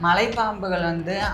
மலைப்பாம்புகள்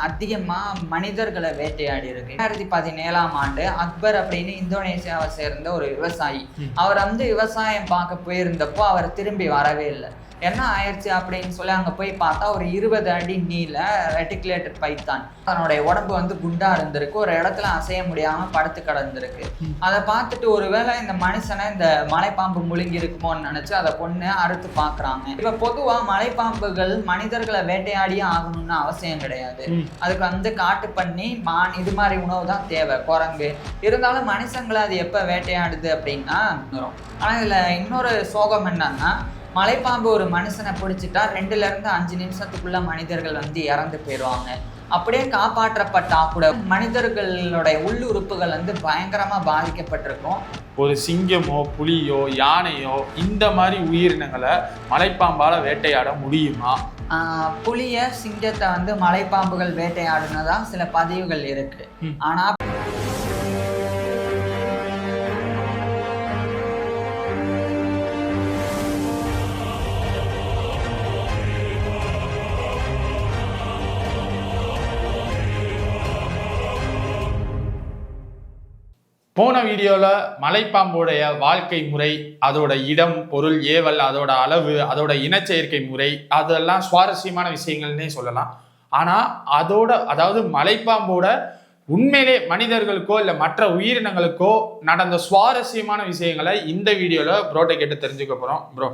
அதிகமா மனிதர்களை வேட்டையாடி இருக்கு. 2017ஆம் ஆண்டு அக்பர் அப்படின்னு இந்தோனேசியாவை சேர்ந்த ஒரு விவசாயி. அவர் விவசாயம் பார்க்க போயிருந்தப்போ அவர் திரும்பி வரவே இல்லை. என்ன ஆயிடுச்சு அப்படின்னு சொல்லி அங்கே போய் பார்த்தா ஒரு 20 அடி நீள ரெட்டிகுலேட்டட் பைத்தான். அதனுடைய உடம்பு குண்டா இருந்திருக்கு. ஒரு இடத்துல அசைய முடியாம படுத்து கிடந்திருக்கு. அதை பார்த்துட்டு ஒருவேளை இந்த மனுஷனை இந்த மலைப்பாம்பு முழுங்கி இருக்குமோன்னு நினைச்சு அதை கொண்டு அறுத்து பார்க்குறாங்க. இப்ப பொதுவா மலைப்பாம்புகள் மனிதர்களை வேட்டையாடியே ஆகணும்னு அவசியம் கிடையாது. அதுக்கு காட்டு பண்ணி மான் இது மாதிரி உணவு தான் தேவை, குரங்கு. இருந்தாலும் மனுஷங்களை அது எப்ப வேட்டையாடுது அப்படின்னா வரும். ஆனா இதுல இன்னொரு சோகம் என்னன்னா, மலைப்பாம்பு ஒரு மனுஷனை பிடிச்சிட்டா 2ல இருந்து 5 நிமிஷத்துக்குள்ள மனிதர்கள் இறந்து போயிடுவாங்க. அப்படியே காப்பாற்றப்பட்டா கூட மனிதர்களுடைய உள்ளுறுப்புகள் பயங்கரமா பாதிக்கப்பட்டிருக்கும். ஒரு சிங்கமோ புலியோ யானையோ இந்த மாதிரி உயிரினங்களை மலைப்பாம்பால வேட்டையாட முடியுமா? புலிய சிங்கத்தை மலைப்பாம்புகள் வேட்டையாடுனதா சில பதிவுகள் இருக்கு. ஆனா போன வீடியோவில் மலைப்பாம்போடைய வாழ்க்கை முறை, அதோட இடம், பொருள், ஏவல், அதோட அளவு, அதோட இனச்செயற்கை முறை, அதெல்லாம் சுவாரஸ்யமான விஷயங்கள்னே சொல்லலாம். ஆனால் அதாவது மலைப்பாம்போட உண்மையிலே மனிதர்களுக்கோ இல்லை மற்ற உயிரினங்களுக்கோ நடந்த சுவாரஸ்யமான விஷயங்களை இந்த வீடியோவில் ப்ரோட்டை கேட்டு தெரிஞ்சுக்க போகிறோம். ப்ரோ,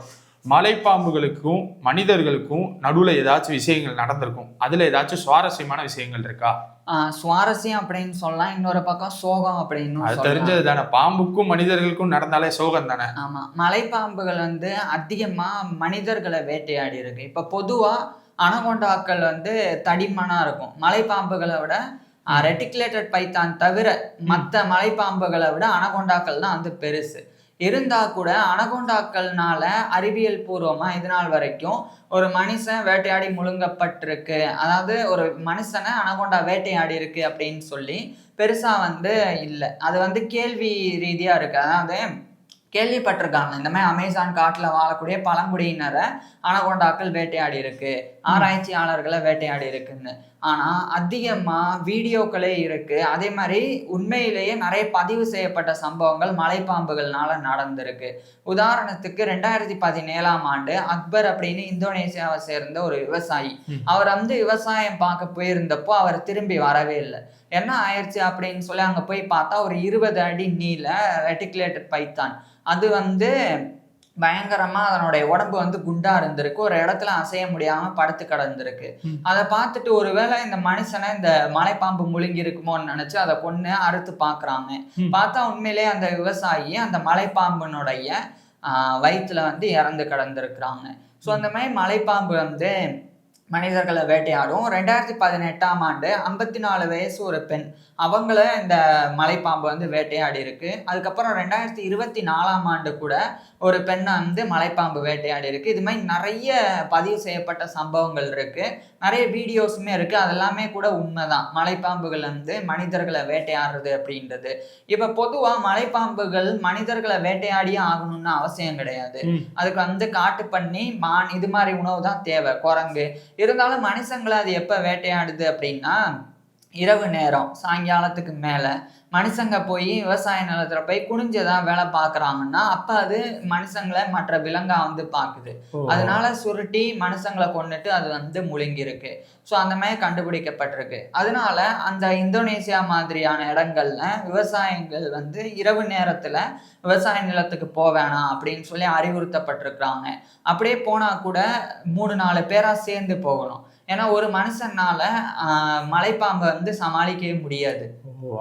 மலைப்பாம்புகளுக்கும் மனிதர்களுக்கும் நடுவில் ஏதாச்சும் விஷயங்கள் நடந்திருக்கும், அதில் ஏதாச்சும் சுவாரஸ்யமான விஷயங்கள் இருக்கா? சுவாரஸ்யம் அப்படின்னு சொல்லலாம், இன்னொரு பக்கம் சோகம் அப்படின்னு தெரிஞ்சது தானே. பாம்புக்கும் மனிதர்களுக்கும் நடந்தாலே சோகம் தானே. ஆமா, மலைப்பாம்புகள் அதிகமா மனிதர்களை வேட்டையாடி இருக்கு. இப்ப பொதுவா அனகொண்டாக்கள் தடிமனா இருக்கும். மலைப்பாம்புகளை விட ரெட்டிகுலேட்டட் பைத்தான் தவிர மற்ற மலைப்பாம்புகளை விட அனகொண்டாக்கள் தான் பெருசு. இருந்தா கூட அனகொண்டாக்கள்னால அறிவியல் பூர்வமா இது நாள் வரைக்கும் ஒரு மனுஷன் வேட்டையாடி முழுங்கப்பட்டிருக்கு, அதாவது ஒரு மனுஷனை அனகொண்டா வேட்டையாடி இருக்கு அப்படின்னு சொல்லி பெருசா இல்லை. அது கேள்வி ரீதியா இருக்கு. அதாவது கேள்விப்பட்டிருக்காங்க, இந்த மாதிரி அமேசான் காட்டில் வாழக்கூடிய பழங்குடியினரை அனகொண்டாக்கள் வேட்டையாடி இருக்கு, ஆராய்ச்சியாளர்களை வேட்டையாடி இருக்குன்னு. ஆனால் அதிகமாக வீடியோக்களே இருக்கு. அதே மாதிரி உண்மையிலேயே நிறைய பதிவு செய்யப்பட்ட சம்பவங்கள் மலைப்பாம்புகள்னால நடந்திருக்கு. உதாரணத்துக்கு 2017ஆம் ஆண்டு அக்பர் அப்படின்னு இந்தோனேசியாவை சேர்ந்த ஒரு விவசாயி. அவர் விவசாயம் பார்க்க போயிருந்தப்போ அவர் திரும்பி வரவே இல்லை. என்ன ஆயிடுச்சு அப்படின்னு சொல்லி அங்கே போய் பார்த்தா ஒரு 20 அடி நீள ரெட்டிகுலேட்டட் பைத்தான். அது பயங்கரமா அதனுடைய உடம்பு குண்டா இருந்திருக்கு. ஒரு இடத்துல அசைய முடியாம படுத்து கிடந்திருக்கு. அதை பார்த்துட்டு ஒருவேளை இந்த மனுஷனை இந்த மலைப்பாம்பு முழுங்கி இருக்குமோன்னு நினைச்சு அதை கொண்டு அறுத்து பாக்குறாங்க. பார்த்தா உண்மையிலேயே அந்த விவசாயி அந்த மலைப்பாம்பினுடைய வயிற்றுல இறந்து கிடந்திருக்கிறாங்க. ஸோ அந்த மாதிரி மலைப்பாம்பு மனிதர்களை வேட்டையாடும். 2018ஆம் ஆண்டு 54 வயசு ஒரு பெண், அவங்கள இந்த மலைப்பாம்பு வேட்டையாடி இருக்கு. அதுக்கப்புறம் 2024ஆம் ஆண்டு கூட ஒரு பெண்ணை மலைப்பாம்பு வேட்டையாடி இருக்கு. இது மாதிரி நிறைய பதிவு செய்யப்பட்ட சம்பவங்கள் இருக்கு, நிறைய வீடியோஸுமே இருக்கு. அதெல்லாமே கூட உண்மைதான். மலைப்பாம்புகள் மனிதர்களை வேட்டையாடுறது அப்படின்றது. இப்ப பொதுவா மலைப்பாம்புகள் மனிதர்களை வேட்டையாடியே ஆகணும்னு அவசியம் கிடையாது. அதுக்கு காட்டு பண்ணி மான் இது மாதிரி உணவு தான் தேவை, குரங்கு. இருந்தாலும் மனுஷங்களை அது எப்ப வேட்டையாடுது அப்படின்னா இரவு நேரம், சாயங்காலத்துக்கு மேல மனுஷங்க போய் விவசாய நிலத்துல போய் குனிஞ்சதான் வேலை பார்க்குறாங்கன்னா அப்ப அது மனுஷங்களை மற்ற விலங்கா பாக்குது. அதனால சுருட்டி மனுஷங்களை கொண்டுட்டு அது முழுங்கிருக்கு. ஸோ அந்த மாதிரி கண்டுபிடிக்கப்பட்டிருக்கு. அதனால அந்த இந்தோனேசியா மாதிரியான இடங்கள்ல விவசாயிகள் இரவு நேரத்துல விவசாய நிலத்துக்கு போவேணாம் அப்படின்னு சொல்லி அறிவுறுத்தப்பட்டிருக்கிறாங்க. அப்படியே போனா கூட 3-4 பேரா சேர்ந்து போகணும். ஏன்னா ஒரு மனுஷனால மலைப்பாம்பை சமாளிக்கவே முடியாது.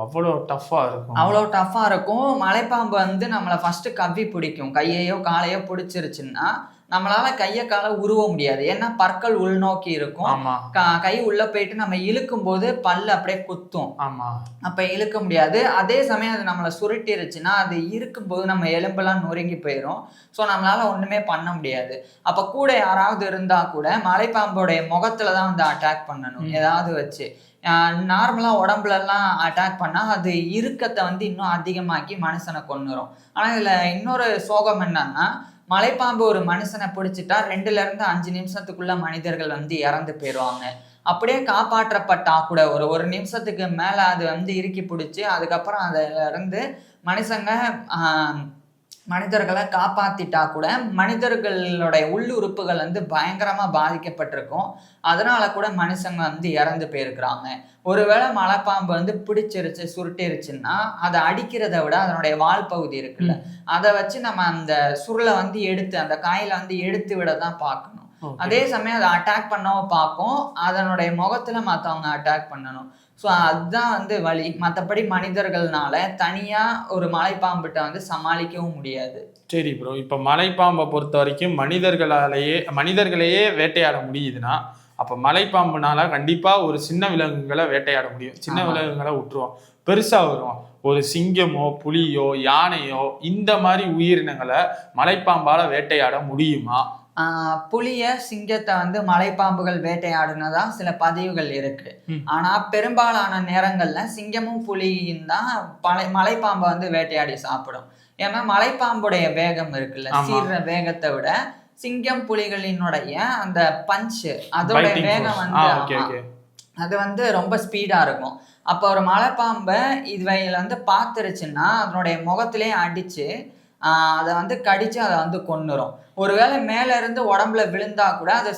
அவ்வளோ டஃபா இருக்கும். மலைப்பாம்பு நம்மளை ஃபர்ஸ்ட் கவ்வி பிடிக்கும். கையையோ காலையோ பிடிச்சிருச்சுன்னா நம்மளால கையை காலை உருவ முடியாது. ஏன்னா பற்கள் உள்நோக்கி இருக்கும். கை உள்ள போயிட்டு நம்ம இழுக்கும் போது பல்லு அப்படியே குத்தும். அப்ப இழுக்க முடியாது. அதே சமயம் அது நம்மளை சுருட்டிருச்சுன்னா அது இருக்கும்போது நம்ம எலும்பெல்லாம் நொறுங்கி போயிடும். ஸோ நம்மளால ஒண்ணுமே பண்ண முடியாது. அப்ப கூட யாராவது இருந்தா கூட மலைப்பாம்போடைய முகத்துலதான் அட்டாக் பண்ணணும் ஏதாவது வச்சு. நார்மலா உடம்புல எல்லாம் அட்டாக் பண்ணா அது இறுக்கத்தை இன்னும் அதிகமாக்கி மனுஷனை கொன்னுரும். ஆனா இதுல இன்னொரு சோகம் என்னன்னா, மலைப்பாம்பு ஒரு மனுஷனை பிடிச்சிட்டா 2ல இருந்து 5 நிமிஷத்துக்குள்ள மனிதர்கள் இறந்து போயிடுவாங்க. அப்படியே காப்பாற்றப்பட்டா கூட ஒரு நிமிஷத்துக்கு மேல அது வந்து இறுக்கி பிடிச்சி அதுக்கப்புறம் அதுல இருந்து மனிதர்களை காப்பாத்திட்டா கூட மனிதர்களுடைய உள்ளுறுப்புகள் வந்து பயங்கரமா பாதிக்கப்பட்டிருக்கும். அதனால கூட மனுஷங்க வந்து இறந்து போயிருக்கிறாங்க. ஒருவேளை மலைப்பாம்பு வந்து பிடிச்சிருச்சு சுருட்டிருச்சுன்னா அதை அடிக்கிறத விட அதனுடைய வால் பகுதி இருக்குல்ல, அதை வச்சு நம்ம அந்த சுருளை வந்து எடுத்து அந்த காயில வந்து எடுத்து விட தான் பார்க்கணும். அதே சமயம் அதை அட்டாக் பண்ணவும் பார்க்கும், அதனுடைய முகத்துல மற்றவங்க அட்டாக் பண்ணணும். ஸோ அதுதான் வந்து வழி. மற்றபடி மனிதர்கள்னால தனியா ஒரு மலைப்பாம்பிட்ட வந்து சமாளிக்கவும் முடியாது. சரி ப்ரோ, இப்போ மலைப்பாம்பை பொறுத்த வரைக்கும் மனிதர்களையே வேட்டையாட முடியுதுன்னா அப்போ மலைப்பாம்புனால கண்டிப்பா ஒரு சின்ன விலங்குகளை வேட்டையாட முடியும். சின்ன விலங்குகளை விட்டுருவோம், பெருசா வருவோம். ஒரு சிங்கமோ புலியோ யானையோ இந்த மாதிரி உயிரினங்களை மலைப்பாம்பால வேட்டையாட முடியுமா? புலிய சிங்கத்தை வந்து மலைப்பாம்புகள் வேட்டையாடுனதா சில பதிவுகள் இருக்கு. ஆனா பெரும்பாலான நேரங்கள்ல சிங்கமும் புலியும் தான் மலைப்பாம்பை வந்து வேட்டையாடி சாப்பிடும். ஏன்னா மலைப்பாம்புடைய வேகம் இருக்குல்ல, சீர்ற வேகத்தை விட சிங்கம் புலிகளினுடைய அந்த பஞ்சு அதோட வேகம் வந்து அது வந்து ரொம்ப ஸ்பீடா இருக்கும். அப்போ ஒரு மலைப்பாம்பை இதுவையில வந்து பார்த்துருச்சுன்னா அதனுடைய முகத்திலே அடிச்சு அதை வந்து கடிச்சு அதை வந்து கொன்னுரும். ஒருவேளை மேல இருந்து உடம்புல விழுந்தா கூட அதை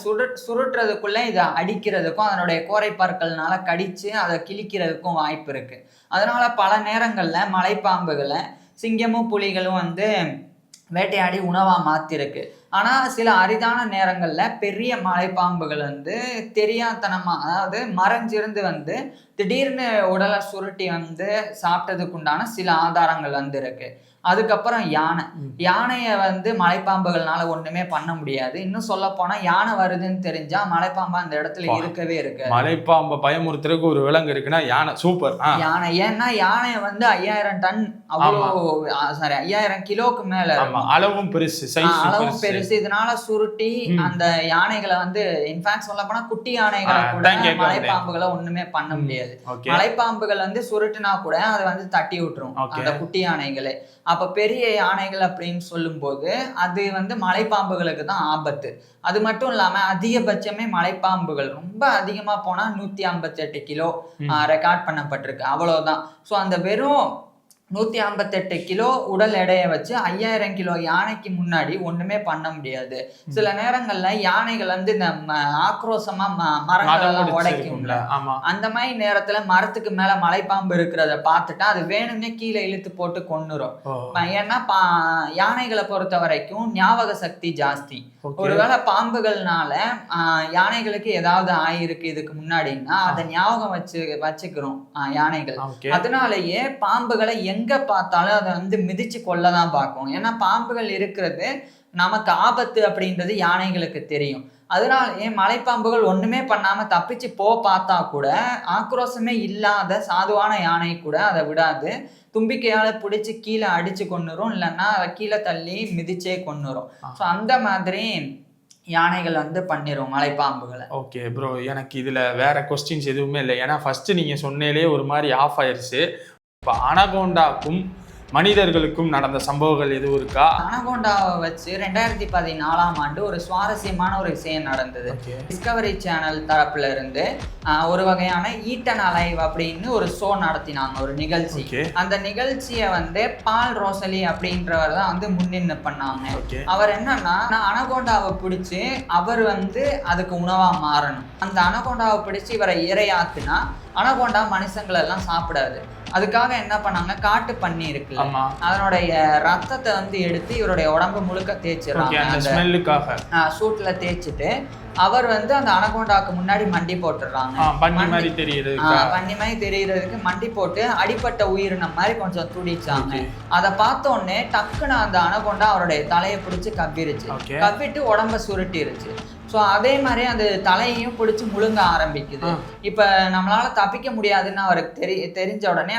சுருட்டுறதுக்குள்ள இதை அடிக்கிறதுக்கும் அதனுடைய கோரைப்பற்கள்னால கடிச்சு அதை கிழிக்கிறதுக்கும் வாய்ப்பு இருக்கு. அதனால பல நேரங்கள்ல மலைப்பாம்புகளை சிங்கமும் புலிகளும் வந்து வேட்டையாடி உணவா மாத்திருக்கு. ஆனா சில அரிதான நேரங்கள்ல பெரிய மலைப்பாம்புகள் வந்து தெரியாதனமா, அதாவது மறைஞ்சிருந்து வந்து திடீர்னு உடலை சுருட்டி வந்து சாப்பிட்டதுக்கு உண்டான சில ஆதாரங்கள் வந்து இருக்கு. அதுக்கப்புறம் யானைய வந்து மலைப்பாம்புகள்னால ஒண்ணுமே பண்ண முடியாது. இன்னும் சொல்ல போனா யானை வருதுன்னு தெரிஞ்சா மலைப்பாம்பு அந்த இடத்துல இருக்கவே இருக்கு. மலைப்பாம்பை பயமுறுத்துறதுக்கு ஒரு விலங்கு இருக்குன்னா யானை. சூப்பர். யானை, ஏன்னா யானைய வந்து 5000 டன் அவ்வளோ 5000 கிலோக்கு மேல அளவும் பெருசு, அளவும் பெருசு. இதனால சுருட்டி அந்த யானைகளை வந்து இன்ஃபேக்ட் சொல்ல போனா குட்டி யானைகளை கூட மலைப்பாம்புகளை ஒண்ணுமே பண்ண முடியாது. மலைப்பாம்புகள் வந்து சுருட்டுனா கூட அதை வந்து தட்டி விட்டுரும் அந்த குட்டி யானைகளை. அப்ப பெரிய யானைகள் அப்படின்னு சொல்லும் போது அது வந்து மலைப்பாம்புகளுக்கு தான் ஆபத்து. அது மட்டும் இல்லாம அதிகபட்சமே மலைப்பாம்புகள் ரொம்ப அதிகமா போனா 158 கிலோ ரெக்கார்ட் பண்ணப்பட்டிருக்கு, அவ்வளவுதான். ஸோ அந்த வெறும் 158 கிலோ உடல் எடையை வச்சு 5000 கிலோ யானைக்கு முன்னாடி ஒண்ணுமே பண்ண முடியாது. சில நேரங்கள்ல யானைகள் வந்து நம்ம ஆக்ரோஷமா மரங்களெல்லாம் உடைக்கும்ல, அந்த மாதிரி நேரத்துல மரத்துக்கு மேல மலைப்பாம்பு இருக்கிறத பார்த்துட்டா அது வேணும்னே கீழே இழுத்து போட்டு கொன்னுரும். ஏன்னா யானைகளை பொறுத்த வரைக்கும் ஞாபக சக்தி ஜாஸ்தி. ஒருவேளை பாம்புகள்னால யானைகளுக்கு ஏதாவது ஆயிருக்கு இதுக்கு முன்னாடின்னா அதை ஞாபகம் வச்சுக்கிறோம் யானைகள். அதனாலயே பாம்புகளை எங்க பார்த்தாலும் அதை வந்து மிதிச்சு கொள்ளதான் பார்க்கும். ஏன்னா பாம்புகள் இருக்கிறது நமக்கு ஆபத்து அப்படின்றது யானைகளுக்கு தெரியும். அதனாலயே மலைப்பாம்புகள் ஒண்ணுமே பண்ணாம தப்பிச்சு பார்த்தா கூட ஆக்ரோஷமே இல்லாத சாதுவான யானை கூட அதை விடாது, தும்பிக்கையால பிடிச்சி கீழே அடிச்சு கொன்னுரும், இல்லைன்னா அதை கீழே தள்ளி மிதிச்சே கொன்னுரும். ஸோ அந்த மாதிரி யானைகள் வந்து பண்ணிரும் மலைப்பாம்புகளை. ஓகே ப்ரோ, எனக்கு இதுல வேற கொஸ்டின்ஸ் எதுவுமே இல்லை. ஏன்னா ஃபர்ஸ்ட் நீங்க சொன்னேலே ஒரு மாதிரி ஆஃப் ஆயிடுச்சு. இப்போ அனகோண்டாக்கும் மனிதர்களுக்கும் நடந்த சம்பவங்கள் எதுவும் இருக்கா? அனகோண்டாவை வச்சு 2014ஆம் ஆண்டு ஒரு சுவாரஸ்யமான ஒரு விஷயம் நடந்தது. டிஸ்கவரி சேனல் தரப்புல இருந்து ஒரு வகையான ஈட்டன் அலைவ் அப்படின்னு ஒரு ஷோ நடத்தினாங்க, ஒரு நிகழ்ச்சி. அந்த நிகழ்ச்சியை வந்து பால் ரோசலி அப்படின்றவர் தான் வந்து முன்னின்று பண்ணாங்க. அவர் என்னன்னா அனகோண்டாவை பிடிச்சி அவர் வந்து அதுக்கு உணவா மாறணும். அந்த அனகோண்டாவை பிடிச்சி இவரை இரையாக்குனா அனகோண்டா மனுஷங்களை எல்லாம் சாப்பிடாது. அதுக்காக என்ன பண்ணாங்க, காட்டு பன்னி இருக்குல்ல, அதனுடைய ரத்தத்தை வந்து எடுத்து இவருடைய உடம்பு முழுக்க தேய்ச்சிடறாங்க. சூட்ல தேய்ச்சிட்டு அவர் வந்து அந்த அனகோண்டாக்கு முன்னாடி மண்டி போட்டுடுறாங்க. பன்னி மாதிரி தெரியறதுக்கு மண்டி போட்டு அடிப்பட்ட உயிரினம் மாதிரி கொஞ்சம் துடிச்சாங்க. அதை பார்த்த உடனே டக்குன்னு அந்த அனகோண்டா அவருடைய தலையை பிடிச்சி கவ்விட்டு உடம்ப சுருட்டிருச்சு. ஸோ அதே மாதிரி அந்த தலையையும் பிடிச்சி முழுங்க ஆரம்பிக்குது. இப்போ நம்மளால தப்பிக்க முடியாதுன்னு அவருக்கு தெரிஞ்ச உடனே